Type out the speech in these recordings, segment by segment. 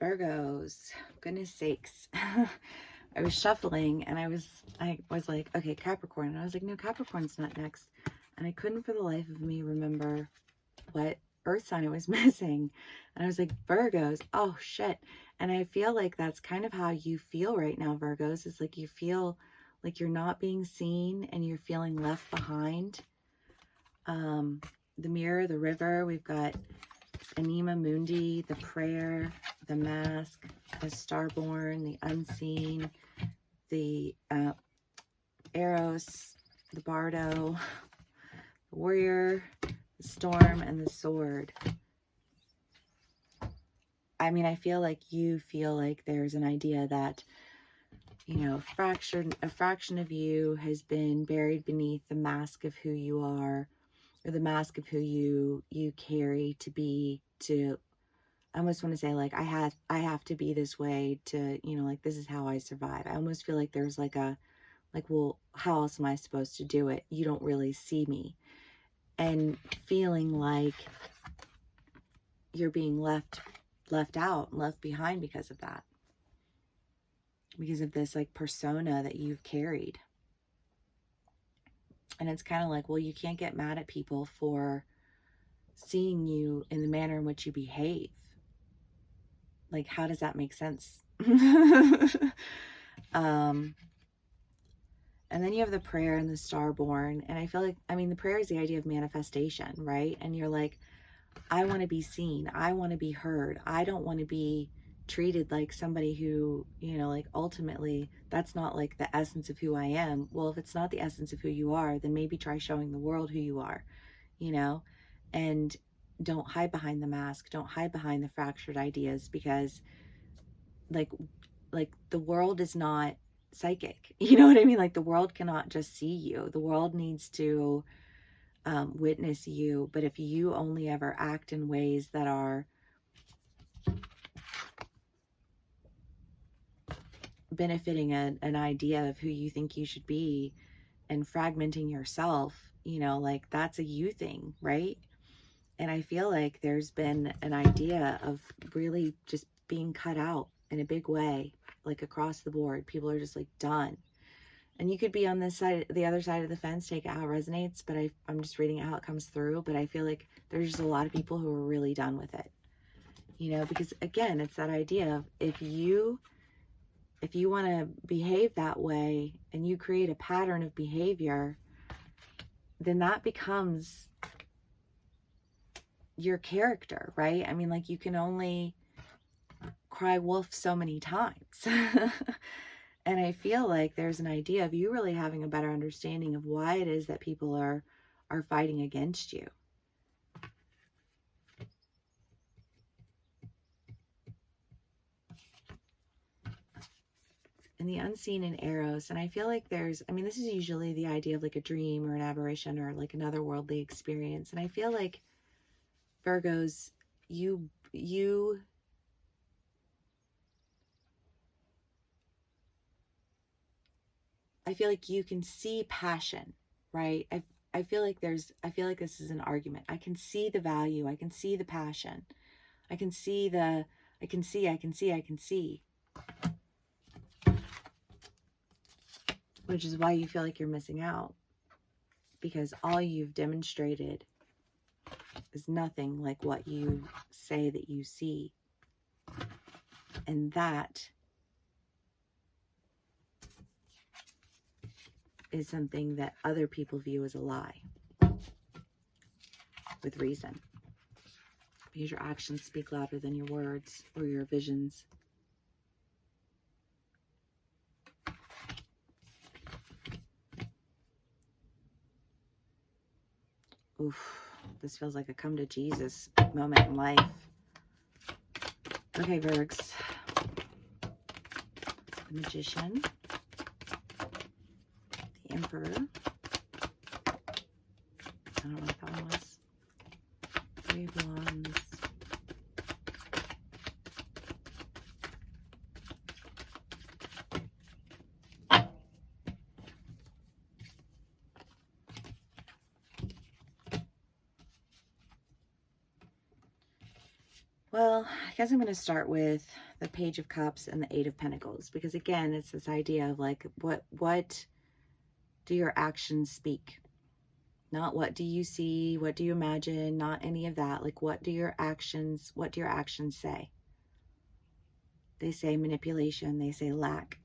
Virgos, goodness sakes. I was shuffling and I was like, okay, Capricorn. And I was like, no, Capricorn's not next. And I couldn't for the life of me remember what earth sign I was missing. And I was like, Virgos, oh shit. And I feel like that's kind of how you feel right now, Virgos. It's like you feel like you're not being seen and you're feeling left behind. The mirror, the river, we've got Anima Mundi, the prayer, the mask, the starborn, the unseen, the Eros, the bardo, the warrior, the storm, and the sword. I mean, I feel like you feel like there's an idea that, you know, a fraction of you has been buried beneath the mask of who you are, or the mask of who you carry to be, to, I almost want to say, like, I have to be this way to, you know, like, this is how I survive. I almost feel like there's like a, like, well, how else am I supposed to do it? You don't really see me. And feeling like you're being left out, left behind because of that. Because of this, like, persona that you've carried. And it's kind of like, well, you can't get mad at people for seeing you in the manner in which you behave. Like, how does that make sense? And then you have the prayer and the starborn. And I feel like, I mean, the prayer is the idea of manifestation, right? And you're like, I want to be seen. I want to be heard. I don't want to be treated like somebody who, you know, like, ultimately that's not like the essence of who I am. Well, if it's not the essence of who you are, then maybe try showing the world who you are, you know, and don't hide behind the mask. Don't hide behind the fractured ideas, because like the world is not psychic. You know what I mean? Like, the world cannot just see you. The world needs to witness you. But if you only ever act in ways that are benefiting an idea of who you think you should be and fragmenting yourself, you know, like, that's a you thing, right? And I feel like there's been an idea of really just being cut out in a big way, like, across the board. People are just like, done. And you could be on this side, the other side of the fence, take it how it resonates, but I'm just reading it how it comes through. But I feel like there's just a lot of people who are really done with it, you know, because again, it's that idea of, if you want to behave that way and you create a pattern of behavior, then that becomes your character, right? I mean, like, you can only cry wolf so many times. And I feel like there's an idea of you really having a better understanding of why it is that people are fighting against you. And the unseen in Eros. And I feel like there's, I mean, this is usually the idea of like a dream or an aberration or like another worldly experience. And I feel like, Virgos, I feel like you can see passion, right? I feel like this is an argument. I can see the value. I can see the passion. I can see. Which is why you feel like you're missing out. Because all you've demonstrated is nothing like what you say that you see. And that is something that other people view as a lie. With reason. Because your actions speak louder than your words or your visions. Oof, this feels like a come to Jesus moment in life. Okay, Virgs. The Magician. The Emperor. I don't know what that one was. Three of Wands. Well, I guess I'm going to start with the Page of Cups and the Eight of Pentacles, because again, it's this idea of like, what do your actions speak? Not what do you see, what do you imagine, not any of that. Like, what do your actions say? They say manipulation, they say lack.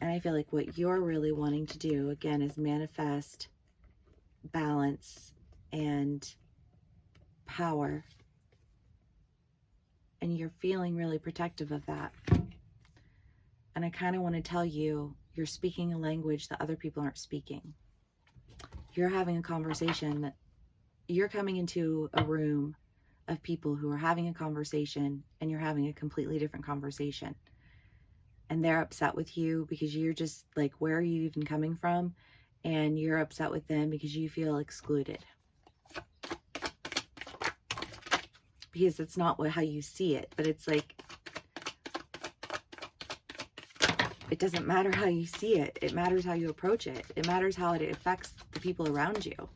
And I feel like what you're really wanting to do, again, is manifest balance and power. And you're feeling really protective of that. And I kind of want to tell you, you're speaking a language that other people aren't speaking. You're having a conversation that you're coming into a room of people who are having a conversation, and you're having a completely different conversation. And they're upset with you because you're just like, where are you even coming from? And you're upset with them because you feel excluded. Because it's not how you see it, but it's like, it doesn't matter how you see it. It matters how you approach it. It matters how it affects the people around you.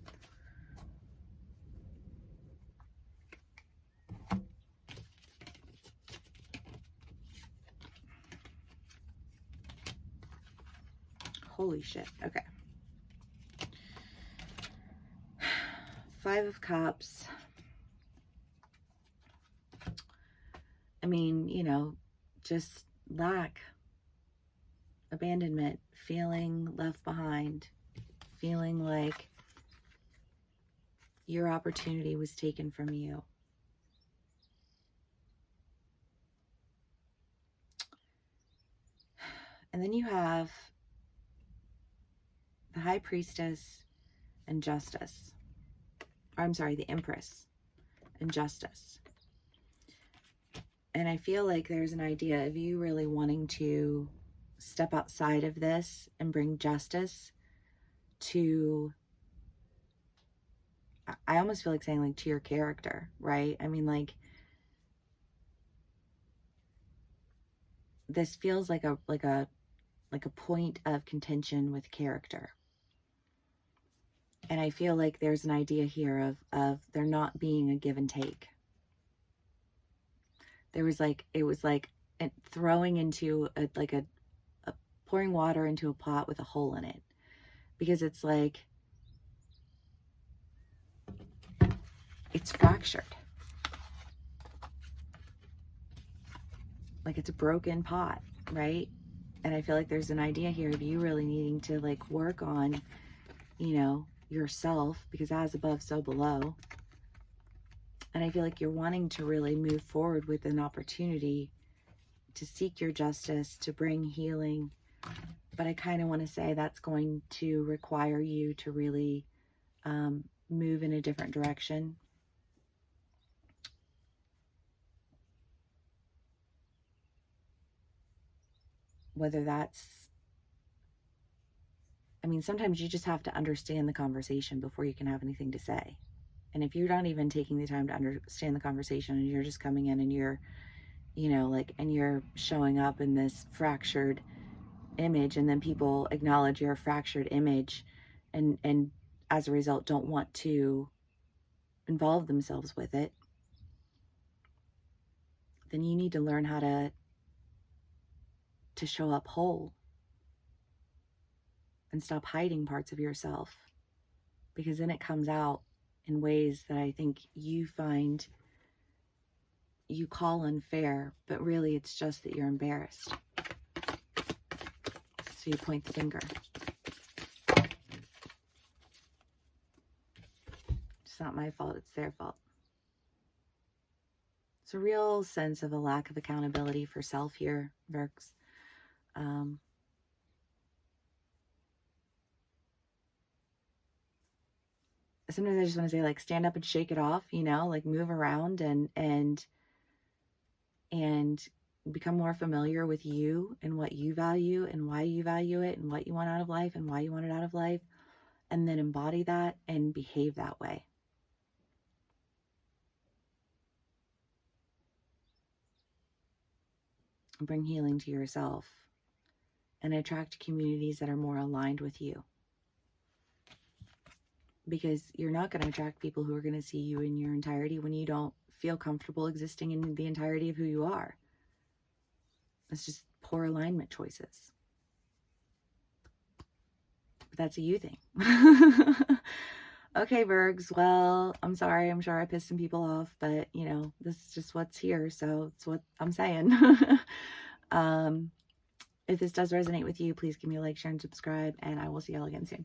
Holy shit. Okay. Five of Cups. I mean, you know, just lack, abandonment, feeling left behind, feeling like your opportunity was taken from you. And then you have the High Priestess and Justice. Or I'm sorry, the Empress and Justice. And I feel like there's an idea of you really wanting to step outside of this and bring justice to, I almost feel like saying like to your character, right? I mean, like, this feels like a point of contention with character. And I feel like there's an idea here of there not being a give and take. There was like, it was like throwing into a pouring water into a pot with a hole in it. Because it's like, it's fractured. Like it's a broken pot, right? And I feel like there's an idea here of you really needing to like work on, you know, yourself, because as above, so below. And I feel like you're wanting to really move forward with an opportunity to seek your justice, to bring healing. But I kind of want to say that's going to require you to really move in a different direction. Whether that's, I mean, sometimes you just have to understand the conversation before you can have anything to say. And if you're not even taking the time to understand the conversation, and you're just coming in and you're, you know, like, and you're showing up in this fractured image, and then people acknowledge your fractured image and as a result don't want to involve themselves with it, then you need to learn how to show up whole and stop hiding parts of yourself, because then it comes out in ways that I think you find you call unfair, but really it's just that you're embarrassed. So you point the finger. It's not my fault, it's their fault. It's a real sense of a lack of accountability for self here, Virgs. Sometimes I just want to say, like, stand up and shake it off, you know, like move around and become more familiar with you and what you value and why you value it and what you want out of life and why you want it out of life, and then embody that and behave that way. And bring healing to yourself and attract communities that are more aligned with you. because you're not going to attract people who are going to see you in your entirety when you don't feel comfortable existing in the entirety of who you are. It's just poor alignment choices. But that's a you thing. Okay, Virgs. Well, I'm sorry. I'm sure I pissed some people off, but you know, this is just what's here. So it's what I'm saying. If this does resonate with you, please give me a like, share, and subscribe, and I will see y'all again soon.